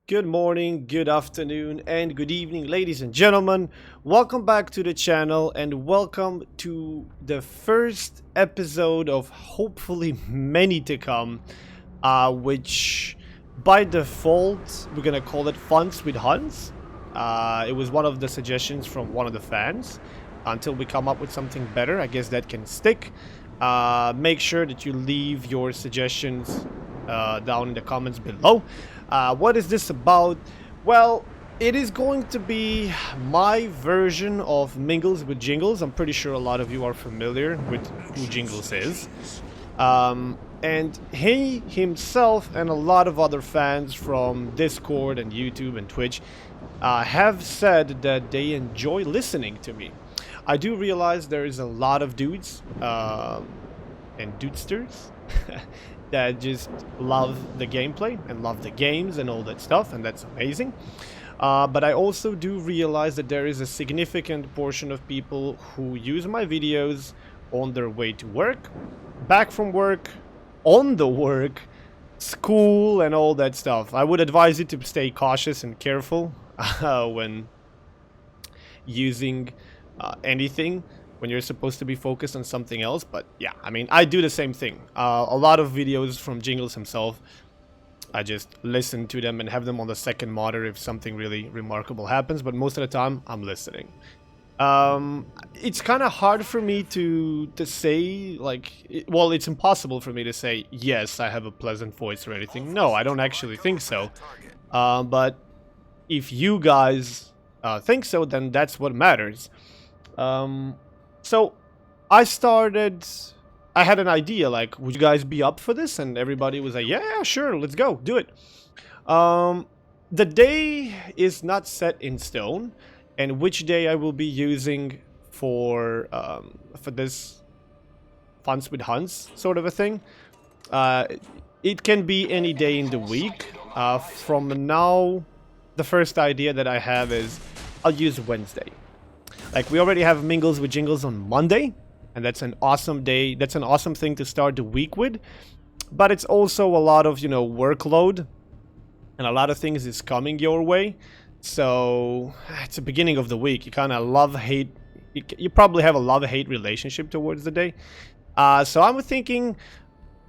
Good morning, good afternoon, and good evening, ladies and gentlemen. Welcome back to the channel and welcome to the first episode of hopefully many to come, which by default we're gonna call it Funs with Huns. It was one of the suggestions from one of the fans. Until we come up with something better, I guess that can stick. Make sure that you leave your suggestions down in the comments below. What is this about? Well, it is going to be my version of Mingles with Jingles. I'm pretty sure a lot of you are familiar with who Jingles is. And he himself and a lot of other fans from Discord and YouTube and Twitch have said that they enjoy listening to me. I do realize there is a lot of dudes and dudesters that just love the gameplay and love the games and all that stuff, and that's amazing. But I also do realize that there is a significant portion of people who use my videos on their way to work, back from work, on the work, school, and all that stuff. I would advise you to stay cautious and careful when using anything when you're supposed to be focused on something else. But yeah, I mean, I do the same thing. A lot of videos from Jingles himself, I just listen to them and have them on the second monitor if something really remarkable happens, but most of the time I'm listening. It's kind of hard for me to say, like, well, it's impossible for me to say yes, I have a pleasant voice or anything. No, I don't actually think so. But if you guys think so, then that's what matters. So I had an idea, like, would you guys be up for this? And everybody was like, yeah, sure, let's go, do it. The day is not set in stone, and which day I will be using for this Funs with Huns sort of a thing. It can be any day in the week. From now, the first idea that I have is I'll use Wednesday. Like, we already have Mingles with Jingles on Monday, and that's an awesome day. That's an awesome thing to start the week with. But it's also a lot of, workload, and a lot of things is coming your way. So it's the beginning of the week. You kind of love-hate. You probably have a love-hate relationship towards the day. So I'm thinking,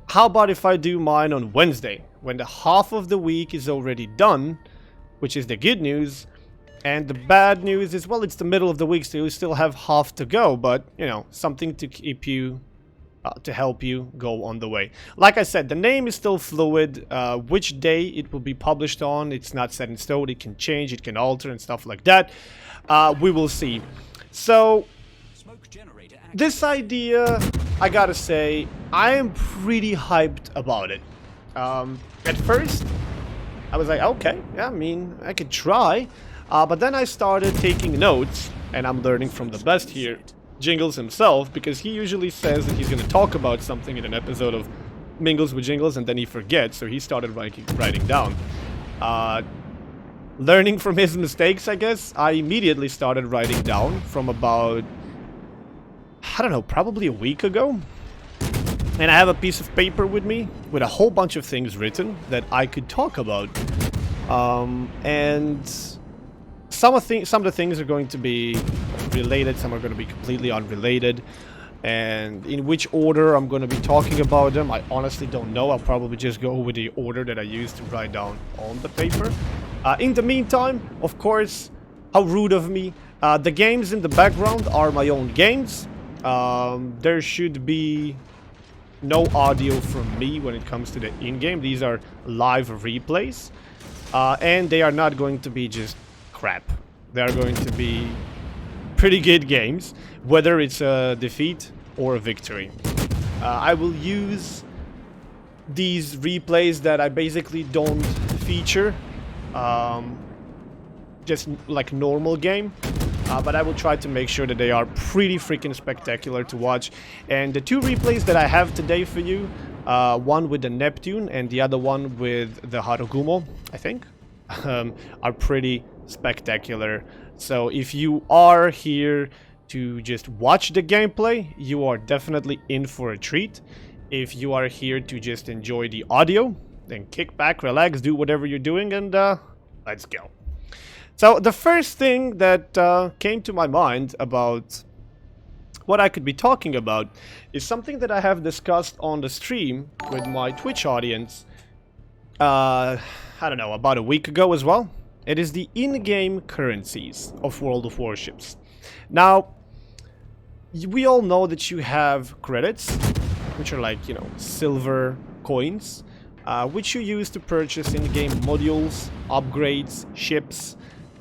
how about if I do mine on Wednesday, when the half of the week is already done, which is the good news. And the bad news is, well, it's the middle of the week, so you still have half to go, but, something to keep you, to help you go on the way. Like I said, the name is still fluid. Which day it will be published on, it's not set in stone. It can change, it can alter, and stuff like that. We will see. So, this idea, I gotta say, I am pretty hyped about it. At first, I was like, okay, yeah, I mean, I could try. But then I started taking notes, and I'm learning from the best here, Jingles himself, because he usually says that he's going to talk about something in an episode of Mingles with Jingles, and then he forgets, so he started writing down. Learning from his mistakes, I guess, I immediately started writing down from about, I don't know, probably a week ago. And I have a piece of paper with me with a whole bunch of things written that I could talk about. And some of the things are going to be related, some are going to be completely unrelated, and in which order I'm going to be talking about them, I honestly don't know. I'll probably just go with the order that I used to write down on the paper. In the meantime, of course, how rude of me, the games in the background are my own games. There should be no audio from me when it comes to the in-game. These are live replays, and they are not going to be just crap. They are going to be pretty good games, whether it's a defeat or a victory. I will use these replays that I basically don't feature, just like normal game, but I will try to make sure that they are pretty freaking spectacular to watch. And the two replays that I have today for you, one with the Neptune and the other one with the Harugumo, I think, are pretty spectacular. So if you are here to just watch the gameplay, you are definitely in for a treat. If you are here to just enjoy the audio, then kick back, relax, do whatever you're doing, and Let's go. So the first thing that came to my mind about what I could be talking about is something that I have discussed on the stream with my Twitch audience, I don't know, about a week ago as well. It is the in-game currencies of World of Warships. Now, we all know that you have credits, which are like, you know, silver coins, which you use to purchase in-game modules, upgrades, ships,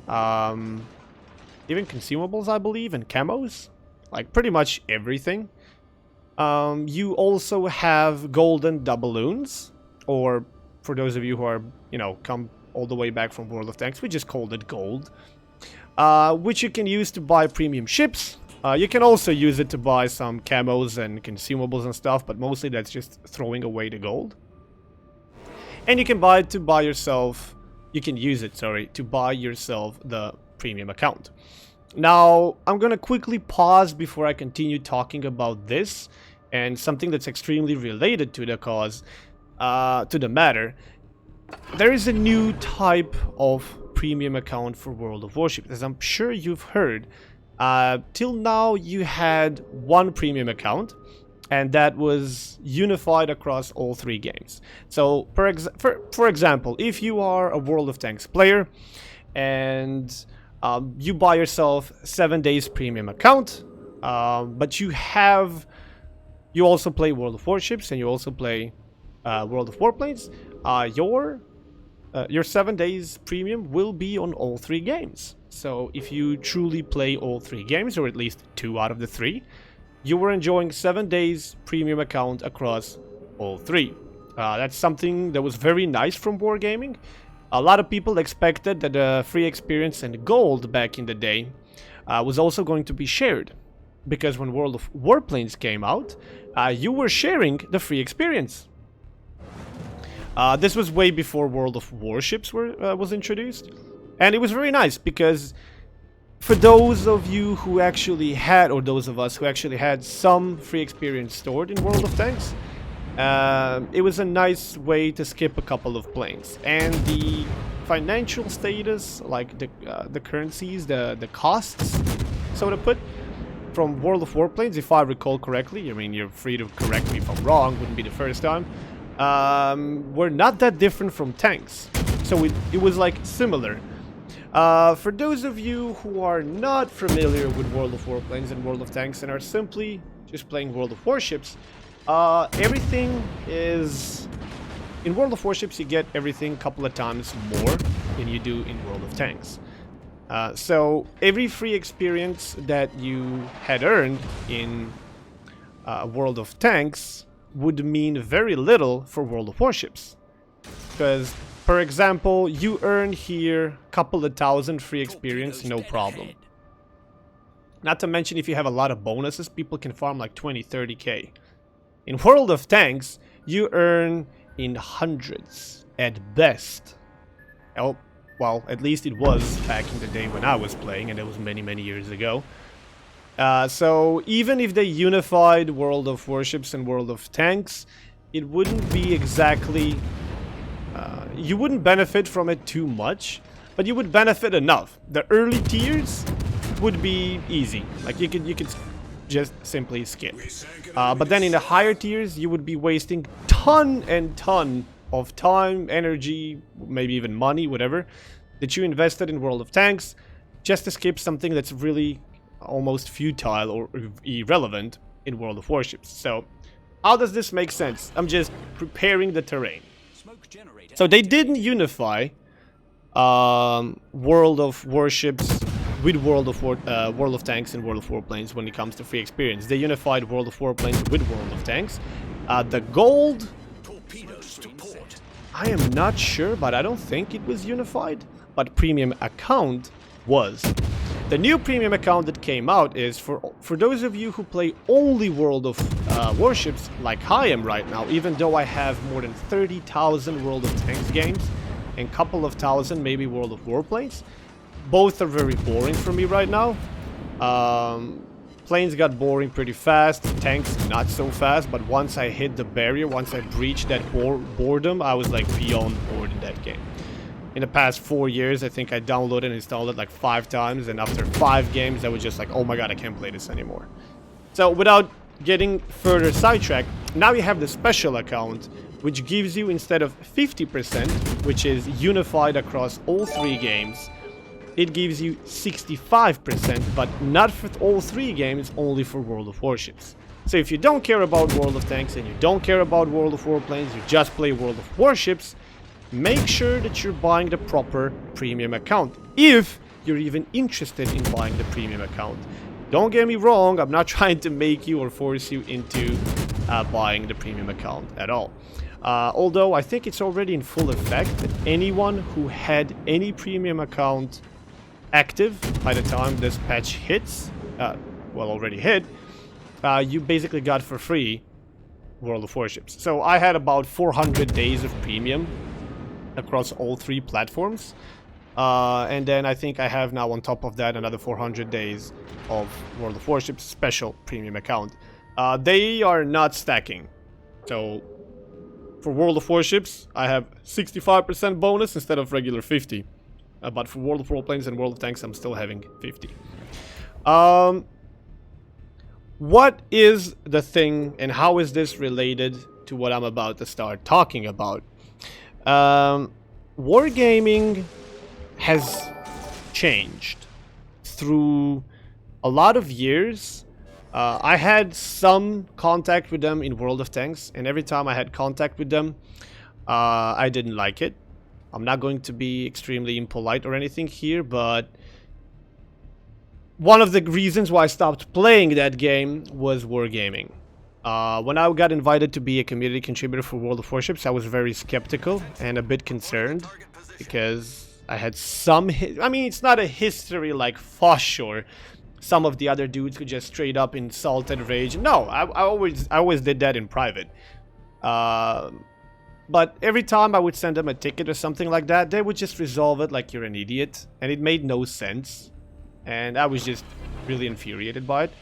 even consumables, I believe, and camos. Like, pretty much everything. You also have golden doubloons, or for those of you who are, you know, come all the way back from World of Tanks, we just called it gold. Which you can use to buy premium ships. You can also use it to buy some camos and consumables and stuff, but mostly that's just throwing away the gold. And you can buy it to buy yourself, you can use it, sorry, to buy yourself the premium account. Now, I'm gonna quickly pause before I continue talking about this, and something that's extremely related to the cause, to the matter. There is a new type of premium account for World of Warships, as I'm sure you've heard. Till now, you had one premium account, and that was unified across all three games. So, for example, if you are a World of Tanks player, and you buy yourself 7 days premium account, but you also play World of Warships and you also play World of Warplanes, your 7 days premium will be on all three games. So if you truly play all three games, or at least 2 out of the 3, you were enjoying 7 days premium account across all 3. That's something that was very nice from Wargaming. A lot of people expected that the free experience and gold back in the day was also going to be shared. Because when World of Warplanes came out, you were sharing the free experience. This was way before World of Warships was introduced. And it was very nice because for those of you who actually had, or those of us who actually had some free experience stored in World of Tanks, it was a nice way to skip a couple of planes. And the financial status, like the currencies, the costs, so to put, from World of Warplanes, if I recall correctly, I mean, you're free to correct me if I'm wrong, wouldn't be the first time, were not that different from tanks. So it was like similar. For those of you who are not familiar with World of Warplanes and World of Tanks and are simply just playing World of Warships, everything is... In World of Warships, you get everything a couple of times more than you do in World of Tanks. So every free experience that you had earned in World of Tanks would mean very little for World of Warships. Because, for example, you earn here a couple of thousand free experience, no problem. Not to mention, if you have a lot of bonuses, people can farm like 20, 30k. In World of Tanks, you earn in hundreds at best. Oh, well, at least it was back in the day when I was playing, and it was many, many years ago. So even if they unified World of Warships and World of Tanks, it wouldn't be exactly... you wouldn't benefit from it too much, but you would benefit enough. The early tiers would be easy. Like, you could just simply skip. But then in the higher tiers, you would be wasting ton and ton of time, energy, maybe even money, whatever, that you invested in World of Tanks just to skip something that's really almost futile or irrelevant in World of Warships. So, how does this make sense? I'm just preparing the terrain. So they didn't unify World of Warships with World of Tanks and World of Warplanes when it comes to free experience. They unified World of Warplanes with World of Tanks. The gold... I am not sure, but I don't think it was unified. But premium account was. The new premium account that came out is for those of you who play only World of Warships, like I am right now, even though I have more than 30,000 World of Tanks games and a couple of thousand maybe World of Warplanes. Both are very boring for me right now. Planes got boring pretty fast, tanks not so fast, but once I hit the barrier, once I breached that boredom, I was like beyond bored in that game. in the past 4 years. I think I downloaded and installed it like 5 times, and after 5 games I was just like, oh my god, I can't play this anymore. So without getting further sidetracked, now you have the special account, which gives you, instead of 50%, which is unified across all 3 games, it gives you 65%, but not for all 3 games, only for World of Warships. So if you don't care about World of Tanks and you don't care about World of Warplanes, you just play World of Warships, make sure that you're buying the proper premium account, if you're even interested in buying the premium account. Don't get me wrong, I'm not trying to make you or force you into buying the premium account at all. Although I think it's already in full effect that anyone who had any premium account active by the time this patch hits, well, already hit, you basically got for free World of Warships. So I had about 400 days of premium across all 3 platforms. And then I think I have now on top of that another 400 days of World of Warships special premium account. They are not stacking. So for World of Warships, I have 65% bonus instead of regular 50. But for World of Warplanes and World of Tanks, I'm still having 50. What is the thing and how is this related to what I'm about to start talking about? Wargaming has changed through a lot of years. I had some contact with them in World of Tanks, and every time I had contact with them, I didn't like it. I'm not going to be extremely impolite or anything here, but one of the reasons why I stopped playing that game was Wargaming. When I got invited to be a community contributor for World of Warships, I was very skeptical and a bit concerned, because I had some I mean, it's not a history like Foshore. Some of the other dudes who just straight up insulted rage. No, I always did that in private. But every time I would send them a ticket or something like that, they would just resolve it like you're an idiot. And it made no sense. And I was just really infuriated by it.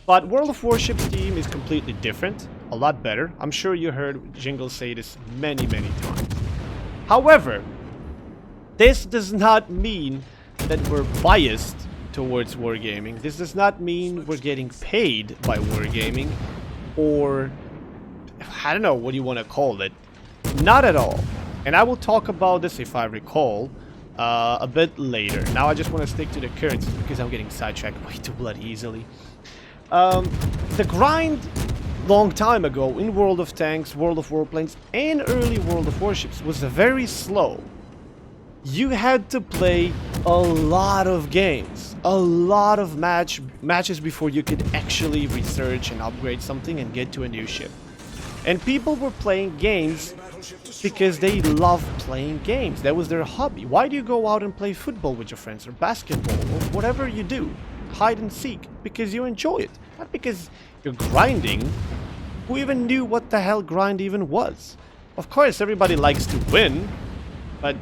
But World of Warships team is completely different. A lot better. I'm sure you heard Jingle say this many, many times. However, this does not mean that we're biased towards Wargaming. This does not mean we're getting paid by Wargaming, or I don't know what you want to call it. Not at all. And I will talk about this, if I recall, a bit later. Now I just want to stick to the currencies because I'm getting sidetracked way too bloody easily. The grind long time ago in World of Tanks, World of Warplanes, and early World of Warships was very slow. You had to play a lot of games, a lot of matches before you could actually research and upgrade something and get to a new ship. And people were playing games because they love playing games. That was their hobby. Why do you go out and play football with your friends, or basketball, or whatever you do? Hide and seek. Because you enjoy it, not because you're grinding. Who even knew what the hell grind even was? Of course, everybody likes to win, but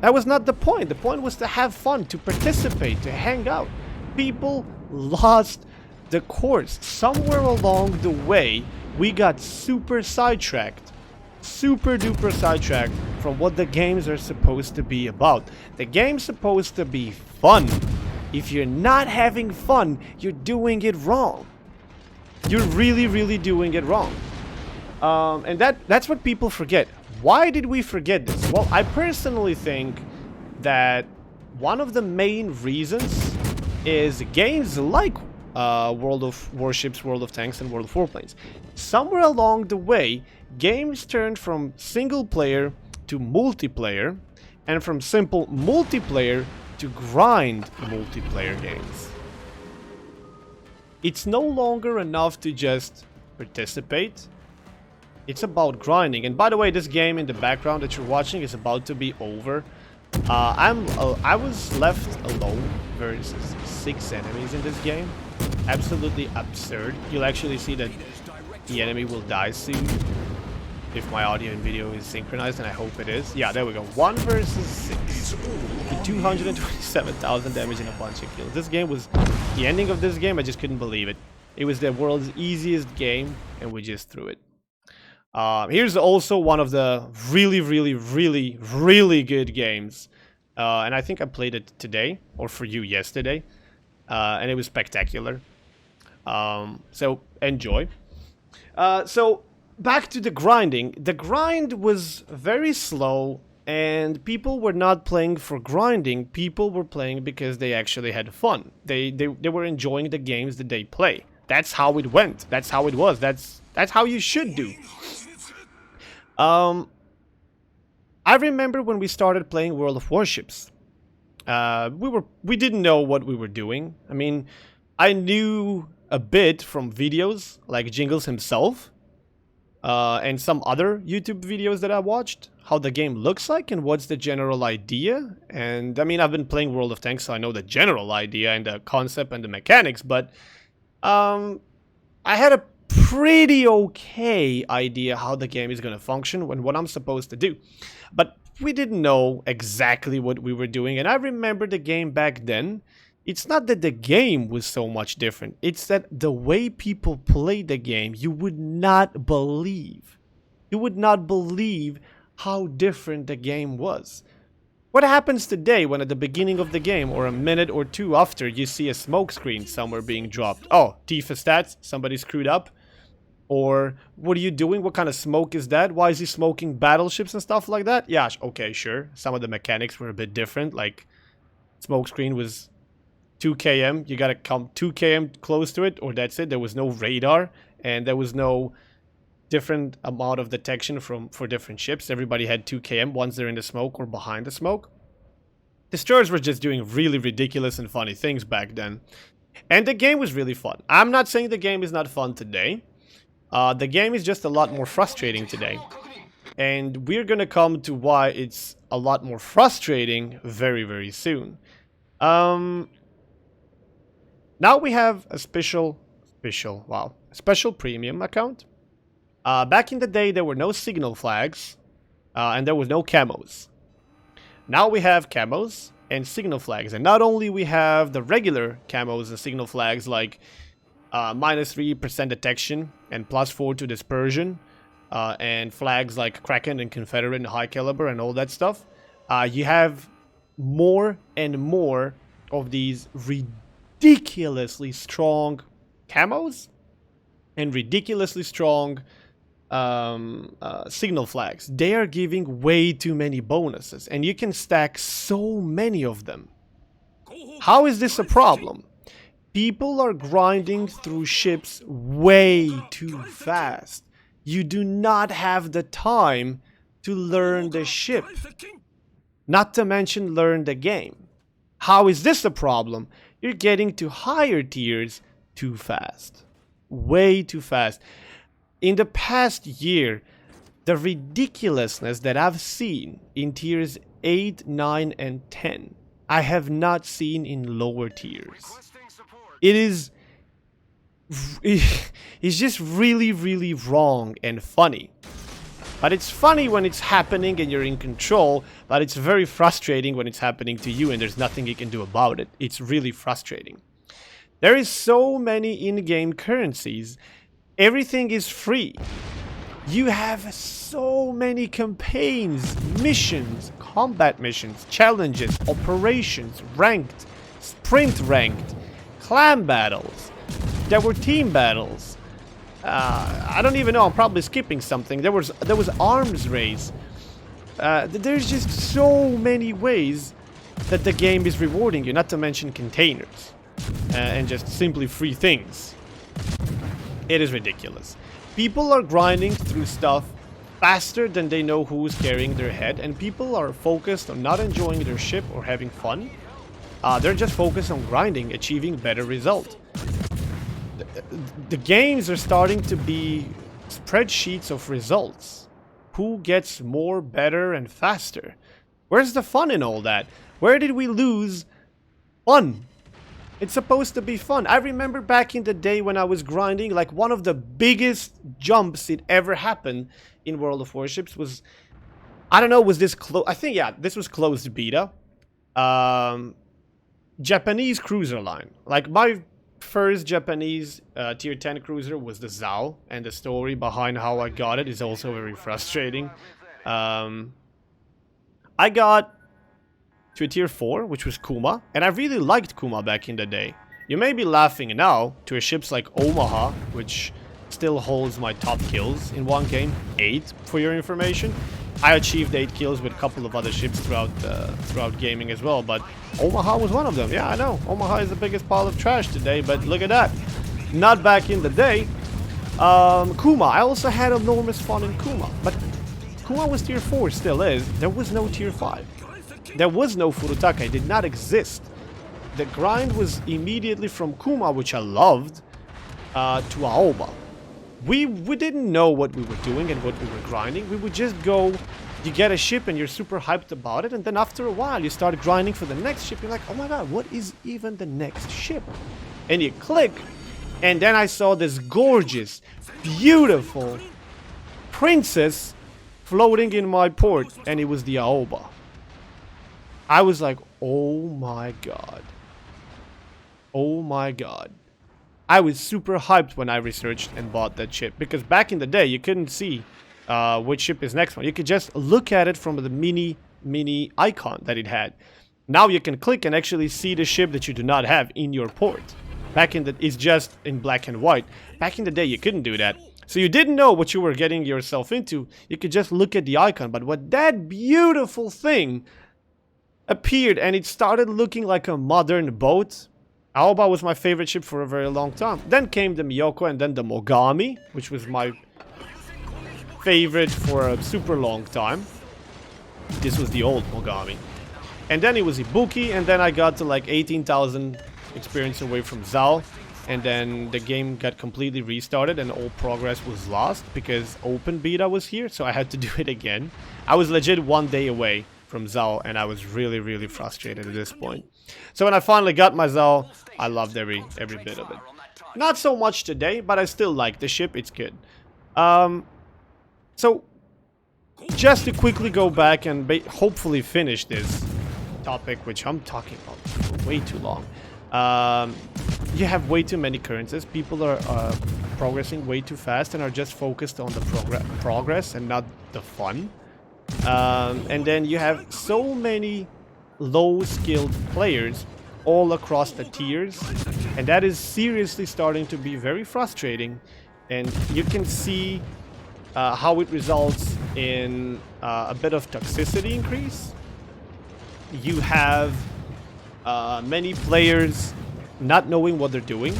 that was not the point. The point was to have fun, to participate, to hang out. People lost the course. Somewhere along the way, we got super sidetracked. Super duper sidetracked from what the games are supposed to be about. The game's supposed to be fun. If you're not having fun, you're doing it wrong. You're really, really doing it wrong. And that's what people forget. Why did we forget this? Well, I personally think that one of the main reasons is games like World of Warships, World of Tanks, and World of Warplanes. Somewhere along the way, games turned from single player to multiplayer, and from simple multiplayer to grind multiplayer games. It's no longer enough to just participate. It's about grinding. And by the way, this game in the background that you're watching is about to be over. I was left alone versus 6 enemies in this game. Absolutely absurd. You'll actually see that the enemy will die soon if my audio and video is synchronized, and I hope it is. Yeah, there we go. 1 versus 6. With 227,000 damage and a bunch of kills. This game was... The ending of this game, I just couldn't believe it. It was the world's easiest game, and we just threw it. Here's also one of the really, really, really, really good games. And I think I played it today, or for you yesterday. And it was spectacular. So enjoy. So back to the grinding. The grind was very slow, and people were not playing for grinding. People were playing because they actually had fun. They were enjoying the games that they play. That's how it went. That's how it was. That's how you should do. I remember when we started playing World of Warships. We didn't know what we were doing. I mean, I knew a bit from videos like Jingles himself, and some other YouTube videos that I watched, how the game looks like and what's the general idea. And I mean, I've been playing World of Tanks, so I know the general idea and the concept and the mechanics, but I had a pretty okay idea how the game is going to function and what I'm supposed to do. But we didn't know exactly what we were doing, and I remember the game back then. It's not that the game was so much different, it's that the way people played the game, you would not believe. You would not believe how different the game was. What happens today when at the beginning of the game, or a minute or two after, you see a smoke screen somewhere being dropped? Oh, Tifa stats, somebody screwed up. Or, what are you doing? What kind of smoke is that? Why is he smoking battleships and stuff like that? Yeah, okay, sure. Some of the mechanics were a bit different. Like, smoke screen was 2 km. You gotta come 2 km close to it, or that's it. There was no radar, and there was no different amount of detection for different ships. Everybody had 2 km once they're in the smoke or behind the smoke. Destroyers were just doing really ridiculous and funny things back then. And the game was really fun. I'm not saying the game is not fun today. The game is just a lot more frustrating today. And we're gonna come to why it's a lot more frustrating very, very soon. Now we have a special premium account. Back in the day, there were no signal flags, and there was no camos. Now we have camos and signal flags. And not only we have the regular camos and signal flags like -3% detection and +4 to dispersion, and flags like Kraken and Confederate and High Caliber and all that stuff. You have more and more of these ridiculously strong camos and ridiculously strong signal flags. They are giving way too many bonuses, and you can stack so many of them. How is this a problem? People are grinding through ships way too fast. You do not have the time to learn the ship, not to mention learn the game. How is this a problem? You're getting to higher tiers too fast. Way too fast. In the past year, the ridiculousness that I've seen in tiers 8, 9, and 10, I have not seen in lower tiers. It's just really, really wrong and funny. But it's funny when it's happening and you're in control, but it's very frustrating when it's happening to you and there's nothing you can do about it. It's really frustrating. There is so many in-game currencies. Everything is free. You have so many campaigns, missions, combat missions, challenges, operations, ranked, sprint ranked, clan battles. There were team battles. I don't even know. I'm probably skipping something. There was arms race. There's just so many ways that the game is rewarding you. Not to mention containers and just simply free things. It is ridiculous. People are grinding through stuff faster than they know who's carrying their head, and people are focused on not enjoying their ship or having fun. They're just focused on grinding, achieving better result. The games are starting to be spreadsheets of results. Who gets more, better, and faster? Where's the fun in all that? Where did we lose fun? It's supposed to be fun. I remember back in the day when I was grinding, like one of the biggest jumps it ever happened in World of Warships was, I don't know, was this close? I think, yeah, this was closed beta. Japanese cruiser line. Like my first Japanese tier 10 cruiser was the Zao, and the story behind how I got it is also very frustrating. I got to a tier 4, which was Kuma, and I really liked Kuma back in the day. You may be laughing now to a ships like Omaha, which still holds my top kills in one game, 8 for your information. I achieved 8 kills with a couple of other ships throughout gaming as well, but Omaha was one of them. Yeah, I know, Omaha is the biggest pile of trash today, but look at that. Not back in the day. Kuma, I also had enormous fun in Kuma, but Kuma was tier 4, still is. There was no tier 5. There was no Furutaka, it did not exist. The grind was immediately from Kuma, which I loved, to Aoba. We didn't know what we were doing and what we were grinding. We would just go, you get a ship and you're super hyped about it, and then after a while you start grinding for the next ship. You're like, oh my god, what is even the next ship? And you click, and then I saw this gorgeous, beautiful princess floating in my port, and it was the Aoba. I was like, oh my god. Oh my god. I was super hyped when I researched and bought that ship, because back in the day you couldn't see which ship is next one. You could just look at it from the mini icon that it had. Now you can click and actually see the ship that you do not have in your port. Back in the, it's just in black and white. Back in the day you couldn't do that. So you didn't know what you were getting yourself into. You could just look at the icon. But what that beautiful thing appeared, and it started looking like a modern boat. Aoba was my favorite ship for a very long time. Then came the Miyoko, and then the Mogami, which was my favorite for a super long time. This was the old Mogami. And then it was Ibuki, and then I got to like 18,000 experience away from Zao. And then the game got completely restarted and all progress was lost because open beta was here, so I had to do it again. I was legit 1 day away from Zao, and I was really frustrated at this point. So when I finally got my Zao, I loved every bit of it. Not so much today, but I still like the ship, it's good. So just to quickly go back and hopefully finish this topic, which I'm talking about for way too long. You have way too many currencies. People are progressing way too fast and are just focused on the progress and not the fun. And then you have so many low-skilled players all across the tiers, and that is seriously starting to be very frustrating. And you can see how it results in a bit of toxicity increase. You have many players not knowing what they're doing.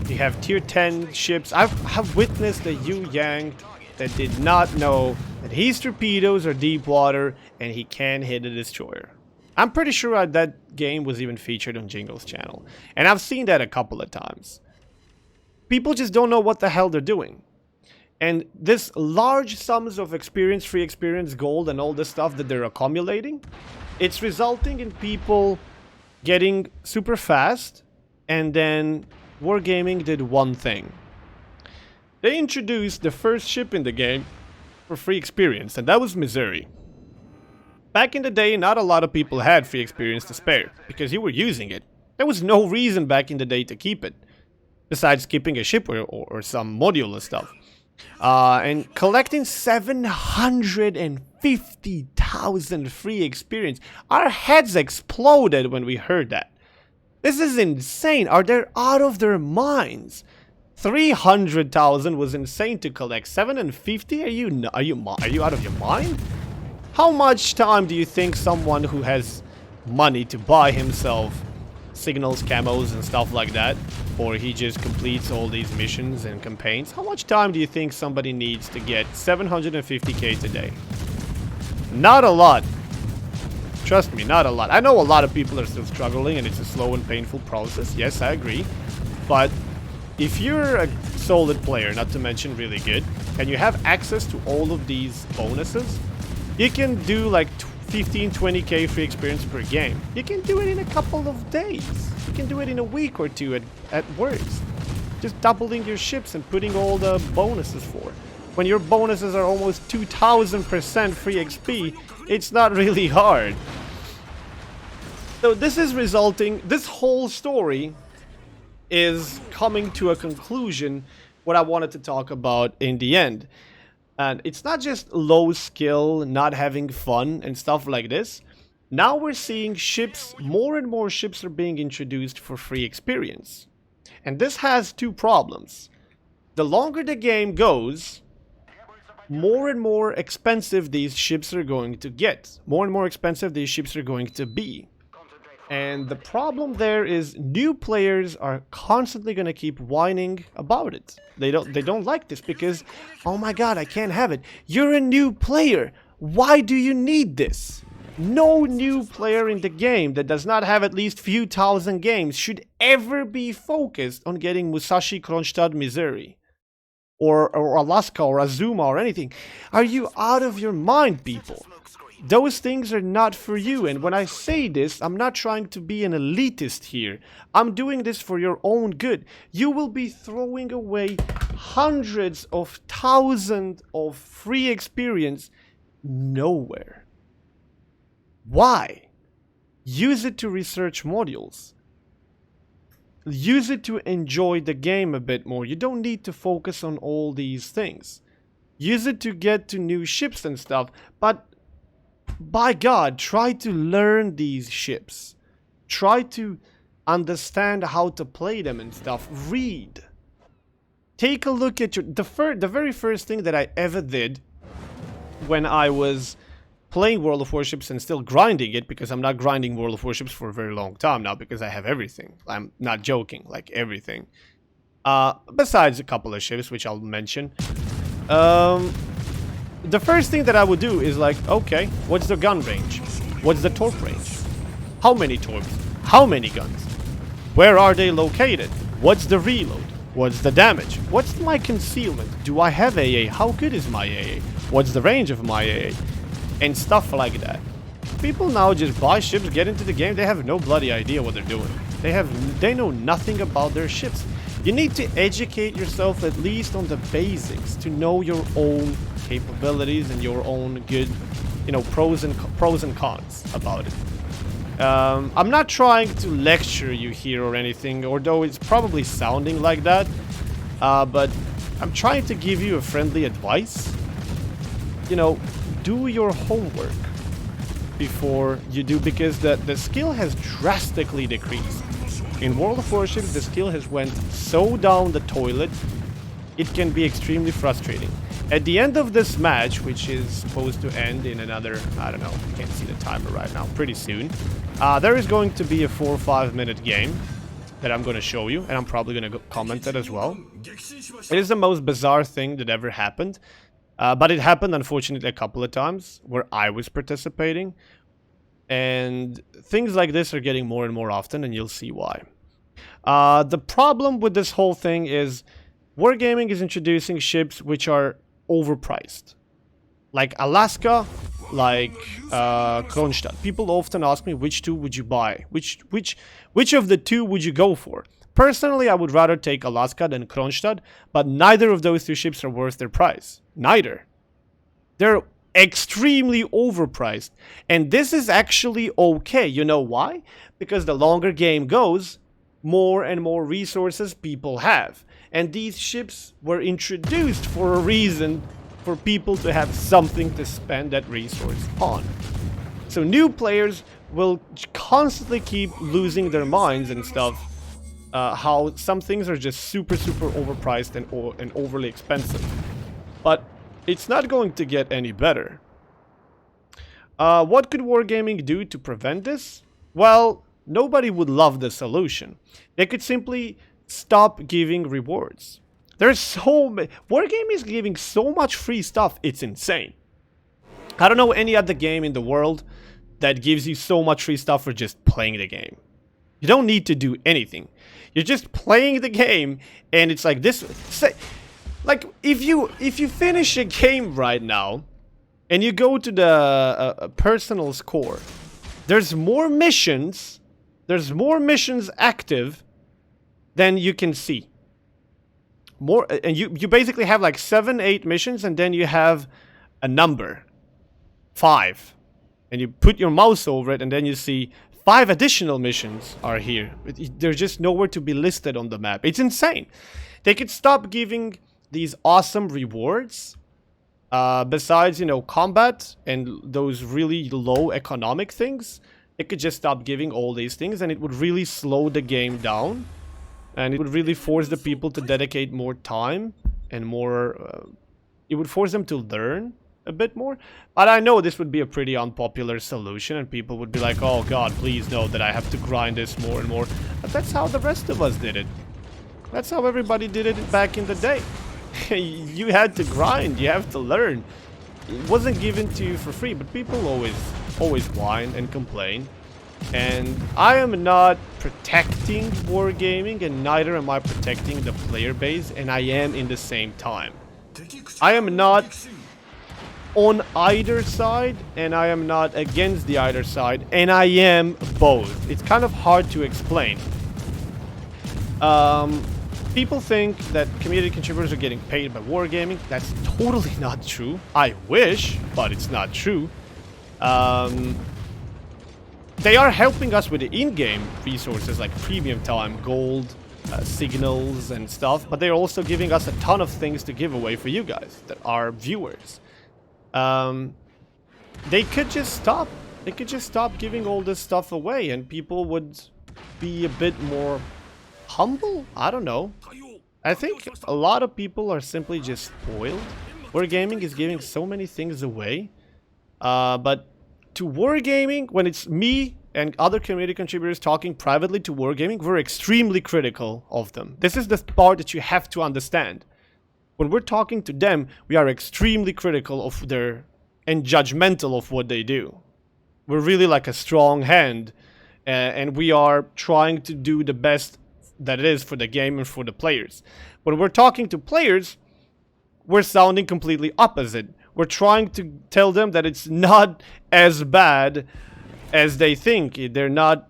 You have tier 10 ships. I've witnessed a Yu Yang that did not know that his torpedoes are deep water and he can hit a destroyer. I'm pretty sure that game was even featured on Jingle's channel, and I've seen that a couple of times. People just don't know what the hell they're doing. And this large sums of experience, free experience, gold, and all this stuff that they're accumulating, it's resulting in people getting super fast. And then Wargaming did one thing. They introduced the first ship in the game for free experience, and that was Missouri. Back in the day, not a lot of people had free experience to spare, because you were using it. There was no reason back in the day to keep it, besides keeping a ship or some module and stuff. And collecting 750,000 free experience. Our heads exploded when we heard that. This is insane. Are they out of their minds? 300,000 was insane to collect. 750? Are you out of your mind? How much time do you think someone who has money to buy himself signals, camos, and stuff like that, or he just completes all these missions and campaigns, how much time do you think somebody needs to get 750k today? Not a lot. Trust me, not a lot. I know a lot of people are still struggling and it's a slow and painful process. Yes, I agree. But if you're a solid player, not to mention really good, and you have access to all of these bonuses, you can do like 15-20k free experience per game. You can do it in a couple of days. You can do it in a week or two at worst. Just doubling your ships and putting all the bonuses for it. When your bonuses are almost 2000% free XP, it's not really hard. So this is resulting, this whole story is coming to a conclusion what I wanted to talk about in the end. And it's not just low skill, not having fun and stuff like this. Now we're seeing ships, more and more ships are being introduced for free experience. And this has two problems. The longer the game goes, more and more expensive these ships are going to get. More and more expensive these ships are going to be. And the problem there is new players are constantly going to keep whining about it. They don't like this because, oh my god, I can't have it. You're a new player. Why do you need this? No new player in the game that does not have at least few thousand games should ever be focused on getting Musashi, Kronstadt, Missouri. Or Alaska or Azuma or anything. Are you out of your mind, people? Those things are not for you, and when I say this, I'm not trying to be an elitist here. I'm doing this for your own good. You will be throwing away hundreds of thousands of free experience nowhere. Why? Use it to research modules. Use it to enjoy the game a bit more. You don't need to focus on all these things. Use it to get to new ships and stuff, but by God, try to learn these ships. Try to understand how to play them and stuff. Read. Take a look at the very first thing that I ever did when I was playing World of Warships and still grinding it, because I'm not grinding World of Warships for a very long time now because I have everything. I'm not joking, like everything. Besides a couple of ships, which I'll mention. The first thing that I would do is like, okay, what's the gun range? What's the torp range? How many torps? How many guns? Where are they located? What's the reload? What's the damage? What's my concealment? Do I have AA? How good is my AA? What's the range of my AA? And stuff like that. People now just buy ships, get into the game, they have no bloody idea what they're doing. They know nothing about their ships. You need to educate yourself at least on the basics to know your own capabilities and your own good, pros and cons about it. I'm not trying to lecture you here or anything, although it's probably sounding like that. But I'm trying to give you a friendly advice. Do your homework before you do, because the skill has drastically decreased. In World of Warships, the skill has went so down the toilet, it can be extremely frustrating. At the end of this match, which is supposed to end in another, I don't know, I can't see the timer right now, pretty soon, there is going to be a 4 or 5 minute game that I'm going to show you, and I'm probably going to comment it as well. It is the most bizarre thing that ever happened. But it happened, unfortunately, a couple of times where I was participating. And things like this are getting more and more often, and you'll see why. The problem with this whole thing is Wargaming is introducing ships which are overpriced. Like Alaska, like Kronstadt. People often ask me, which two would you buy? Which of the two would you go for? Personally, I would rather take Alaska than Kronstadt, but neither of those two ships are worth their price. Neither. They're extremely overpriced. And this is actually okay. You know why? Because the longer game goes, more and more resources people have. And these ships were introduced for a reason, for people to have something to spend that resource on. So new players will constantly keep losing their minds and stuff. How some things are just super overpriced and overly expensive. But it's not going to get any better. What could Wargaming do to prevent this? Well, nobody would love the solution. They could simply stop giving rewards. There's so many. Wargaming is giving so much free stuff, it's insane. I don't know any other game in the world that gives you so much free stuff for just playing the game. You don't need to do anything. You're just playing the game, and it's like this. Say, like if you finish a game right now, and you go to the personal score, there's more missions. There's more missions active than you can see. More, and you basically have like 7, 8 missions, and then you have a number, 5, and you put your mouse over it, and then you see 5 additional missions are here. They're just nowhere to be listed on the map. It's insane. They could stop giving these awesome rewards. Besides, you know, combat and those really low economic things, it could just stop giving all these things, and it would really slow the game down. And it would really force the people to dedicate more time and more... it would force them to learn a bit more. But I know this would be a pretty unpopular solution, and people would be like, oh god, please know that I have to grind this more and more. But that's how the rest of us did it. That's how everybody did it back in the day. You had to grind, you have to learn. It wasn't given to you for free, but people always whine and complain. And I am not protecting wargaming, and neither am I protecting the player base, and I am in the same time. I am not on either side, and I am not against the either side, and I am both. It's kind of hard to explain. People think that community contributors are getting paid by wargaming. That's totally not true. I wish, but it's not true. They are helping us with the in-game resources like premium time, gold, signals and stuff, but they're also giving us a ton of things to give away for you guys, that are viewers. They could just stop. They could just stop giving all this stuff away, and people would be a bit more humble? I don't know. I think a lot of people are simply just spoiled. Wargaming is giving so many things away. But to wargaming, when it's me and other community contributors talking privately to wargaming, we're extremely critical of them. This is the part that you have to understand. When we're talking to them, we are extremely critical of their and judgmental of what they do. We're really like a strong hand, and we are trying to do the best that it is for the game and for the players. When we're talking to players, we're sounding completely opposite. We're trying to tell them that it's not as bad as they think. They're not,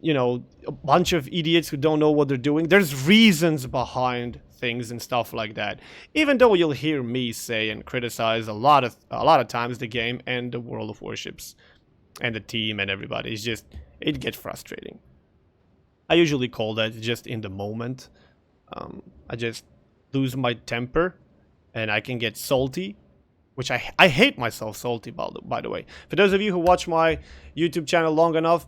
you know, a bunch of idiots who don't know what they're doing. There's reasons behind things and stuff like that. Even though you'll hear me say and criticize a lot of times the game and the World of Warships and the team and everybody. It's just, it gets frustrating. I usually call that just in the moment. I just lose my temper and I can get salty, which I hate myself salty, by the way. For those of you who watch my YouTube channel long enough,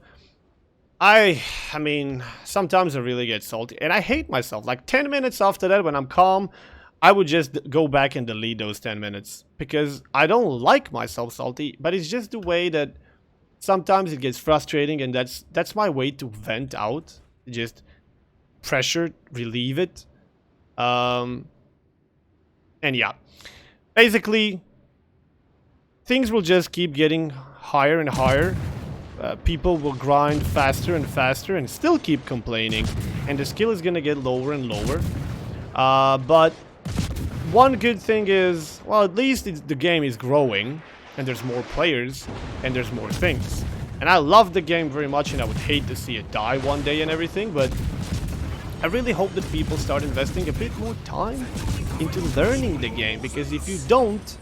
I mean, sometimes I really get salty and I hate myself. Like 10 minutes after that, when I'm calm, I would just go back and delete those 10 minutes because I don't like myself salty, but it's just the way that sometimes it gets frustrating, and that's my way to vent out. Just pressure, relieve it. And yeah, basically things will just keep getting higher and higher. People will grind faster and faster and still keep complaining, and the skill is gonna get lower and lower. But one good thing is, well, at least the game is growing and there's more players and there's more things. And I love the game very much, and I would hate to see it die one day and everything, but I really hope that people start investing a bit more time into learning the game, because if you don't,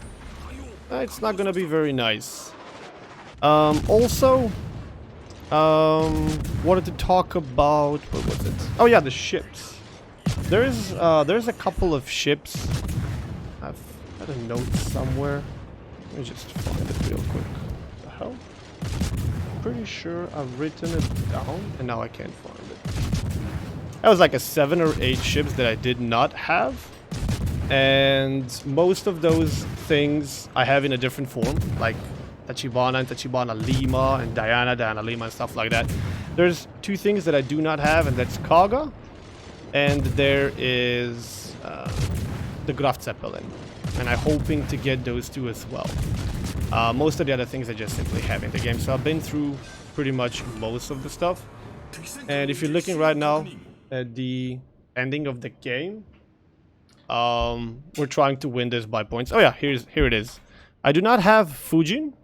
it's not gonna be very nice. Also, wanted to talk about, what was it? Oh yeah, the ships. There's a couple of ships. I've got a note somewhere. Let me just find it real quick. What the hell? Pretty sure I've written it down and now I can't find it. That was like a 7 or 8 ships that I did not have, and most of those things I have in a different form, like Tachibana and Tachibana Lima and Diana Lima and stuff like that. There's 2 things that I do not have, and that's Kaga, and there is the Graf Zeppelin, and I'm hoping to get those 2 as well. Most of the other things I just simply have in the game, so I've been through pretty much most of the stuff. And if you're looking right now at the ending of the game, we're trying to win this by points. Oh yeah, here it is. I do not have Fujin,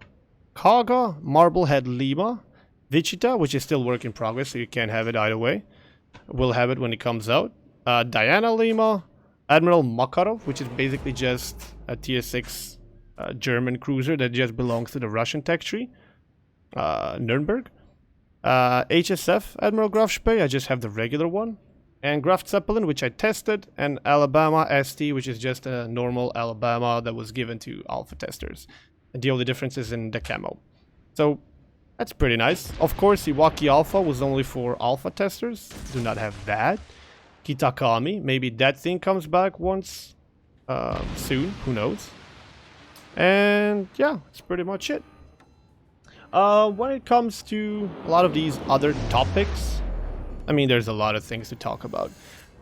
Kaga, Marblehead Lima, Wichita, which is still work in progress, so you can't have it either way. We'll have it when it comes out. Diana Lima, Admiral Makarov, which is basically just a tier 6 German cruiser that just belongs to the Russian tech tree. Nuremberg. HSF Admiral Graf Spee, I just have the regular one. And Graf Zeppelin, which I tested, and Alabama ST, which is just a normal Alabama that was given to alpha testers. And the only difference is in the camo. So that's pretty nice. Of course, Iwaki Alpha was only for alpha testers. Do not have that. Kitakami, maybe that thing comes back once soon. Who knows? And yeah, that's pretty much it. When it comes to a lot of these other topics, I mean, there's a lot of things to talk about.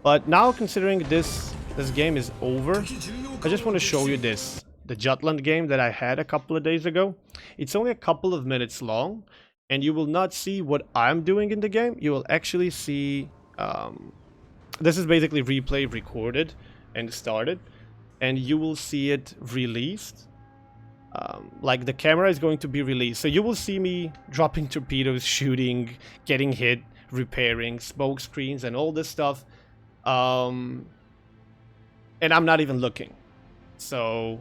But now, considering this game is over, I just want to show you this. The Jutland game that I had a couple of days ago. It's only a couple of minutes long, and you will not see what I'm doing in the game. You will actually see... this is basically replay recorded and started, and you will see it released. Like the camera is going to be released, so you will see me dropping torpedoes, shooting, getting hit, repairing, smoke screens, and all this stuff. And I'm not even looking. So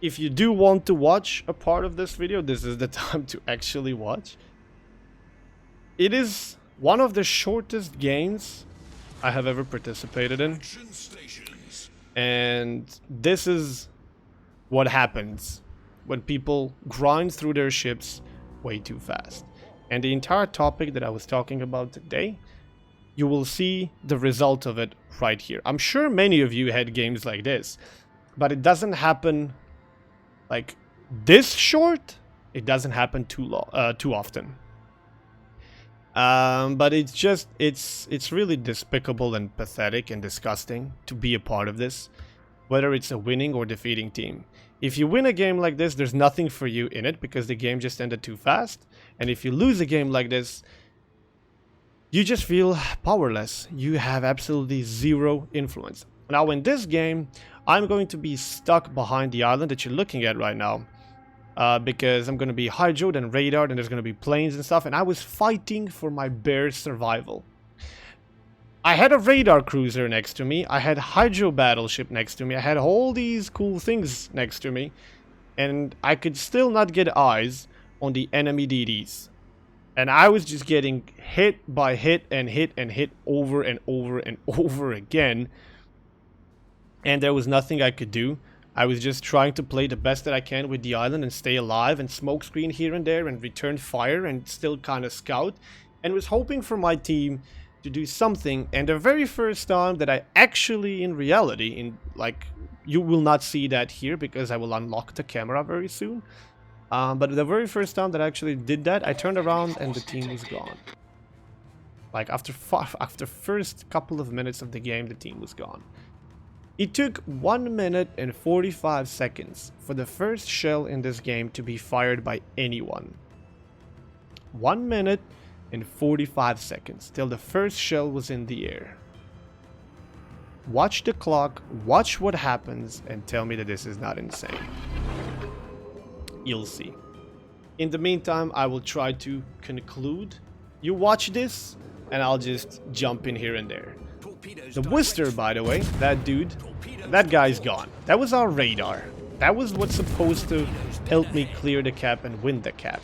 if you do want to watch a part of this video, this is the time to actually watch. It is one of the shortest games I have ever participated in. And this is what happens when people grind through their ships way too fast. And the entire topic that I was talking about today, you will see the result of it right here. I'm sure many of you had games like this, but it doesn't happen like this short. It doesn't happen too often. But it's just, it's really despicable and pathetic and disgusting to be a part of this, whether it's a winning or defeating team. If you win a game like this, there's nothing for you in it because the game just ended too fast. And if you lose a game like this, you just feel powerless. You have absolutely zero influence. Now in this game, I'm going to be stuck behind the island that you're looking at right now. Because I'm going to be hydroed and radared, and there's going to be planes and stuff. And I was fighting for my bare survival. I had a radar cruiser next to me, I had hydro battleship next to me, I had all these cool things next to me, and I could still not get eyes on the enemy DDs. And I was just getting hit by hit and hit and hit over and over and over again. And there was nothing I could do. I was just trying to play the best that I can with the island and stay alive and smoke screen here and there and return fire and still kind of scout. And was hoping for my team to do something. And the very first time that I actually, in reality, you will not see that here because I will unlock the camera very soon. But the very first time that I actually did that, I turned around and the team was gone. Like after first couple of minutes of the game, the team was gone. It took 1 minute and 45 seconds for the first shell in this game to be fired by anyone. 1 minute and 45 seconds till the first shell was in the air. Watch the clock, watch what happens, and tell me that this is not insane. You'll see. In the meantime, I will try to conclude. You watch this, and I'll just jump in here and there. The Worcester, by the way, that dude, that guy's gone. That was our radar. That was what's supposed to help me clear the cap and win the cap.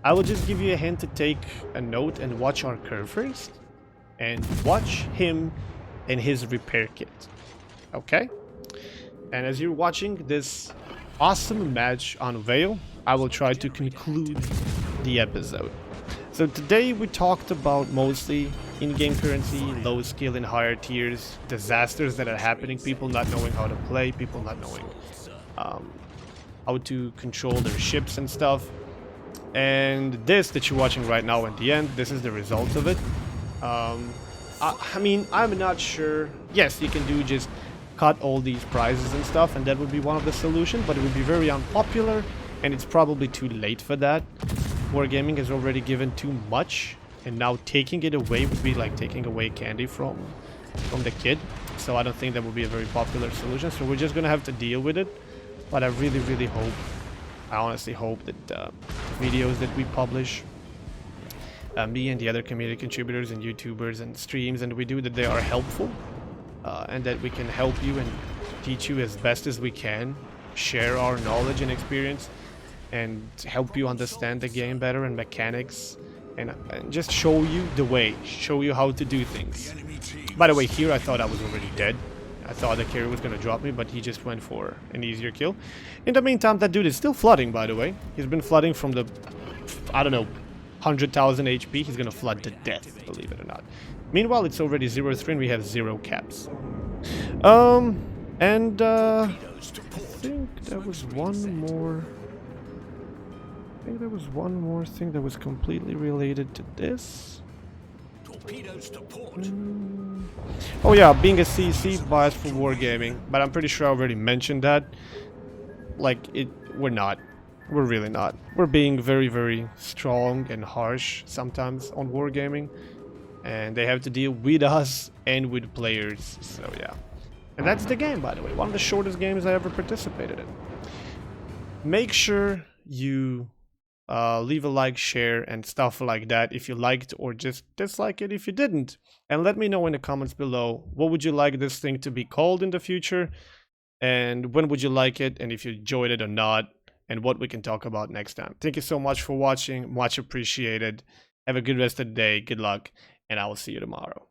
I will just give you a hint to take a note and watch our curve first. And watch him and his repair kit. Okay? And as you're watching this awesome match unveil, I will try to conclude the episode. So today we talked about mostly in-game currency, low skill in higher tiers, disasters that are happening, people not knowing how to play, people not knowing how to control their ships and stuff. And this that you're watching right now at the end, this is the result of it. I mean, I'm not sure. Yes, you can do just cut all these prizes and stuff, and that would be one of the solutions, but it would be very unpopular, and it's probably too late for that. Wargaming has already given too much, and now taking it away would be like taking away candy from the kid. So I don't think that would be a very popular solution, so we're just gonna have to deal with it. But I really, really hope, I honestly hope that videos that we publish, me and the other community contributors and YouTubers and streams and we do, that they are helpful, and that we can help you and teach you as best as we can, share our knowledge and experience, and help you understand the game better and mechanics and just show you the way, show you how to do things. By the way, here I thought I was already dead. I thought the carry was gonna drop me, but he just went for an easier kill. In the meantime, that dude is still flooding, by the way. He's been flooding from the, I don't know, 100,000 HP. He's gonna flood to death, believe it or not. Meanwhile, it's already 0-3 and we have 0 caps. And I think there was one more... I think there was one more thing that was completely related to this. Oh yeah, being a CC biased for wargaming, but I'm pretty sure I already mentioned that. Like, we're not. We're really not. We're being very, very strong and harsh sometimes on wargaming, and they have to deal with us and with players, so yeah. And that's the game, by the way. One of the shortest games I ever participated in. Make sure you leave a like, share, and stuff like that if you liked, or just dislike it if you didn't. And let me know in the comments below, what would you like this thing to be called in the future? And when would you like it? And if you enjoyed it or not? And what we can talk about next time. Thank you so much for watching. Much appreciated. Have a good rest of the day. Good luck. And I will see you tomorrow.